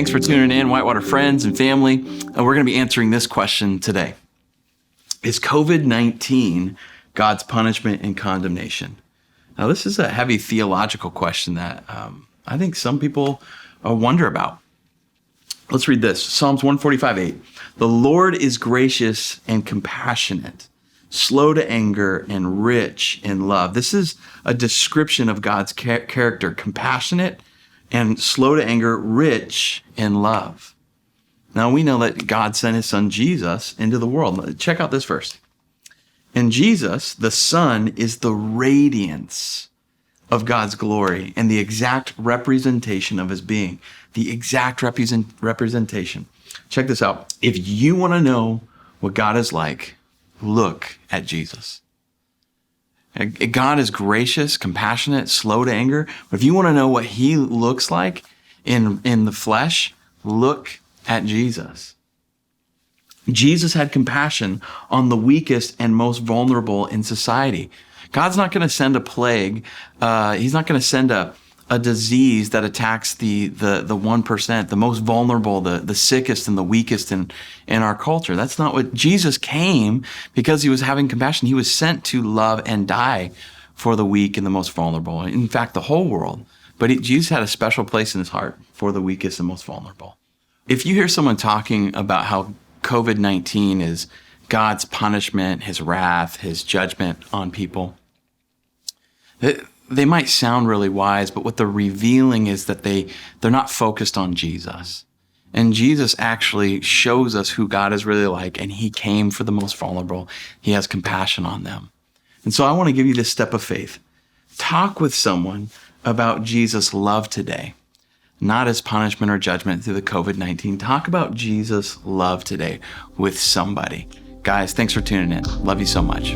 thanks for tuning in, Whitewater friends and family. We're going to be answering this question today. Is COVID-19 God's punishment and condemnation? Now, this is a heavy theological question that I think some people wonder about. Let's read this. Psalms 145:8. The Lord is gracious and compassionate, slow to anger and rich in love. This is a description of God's character, compassionate and slow to anger, rich in love. Now we know that God sent his son Jesus into the world. Check out this verse. And Jesus, the Son, is the radiance of God's glory and the exact representation of his being. The exact representation. Check this out. If you want to know what God is like, look at Jesus. God is gracious, compassionate, slow to anger. But if you want to know what he looks like in the flesh, look at Jesus. Jesus had compassion on the weakest and most vulnerable in society. God's not going to send a plague. He's not going to send a disease that attacks the 1%, the most vulnerable, the sickest and the weakest in our culture. That's not what Jesus came because he was having compassion. He was sent to love and die for the weak and the most vulnerable. In fact, the whole world. But Jesus had a special place in his heart for the weakest and most vulnerable. If you hear someone talking about how COVID-19 is God's punishment, his wrath, his judgment on people, they might sound really wise, but what they're revealing is that they're not focused on Jesus. And Jesus actually shows us who God is really like, and he came for the most vulnerable. He has compassion on them. And so I want to give you this step of faith. Talk with someone about Jesus' love today, not his punishment or judgment through the COVID-19. Talk about Jesus' love today with somebody. Guys, thanks for tuning in. Love you so much.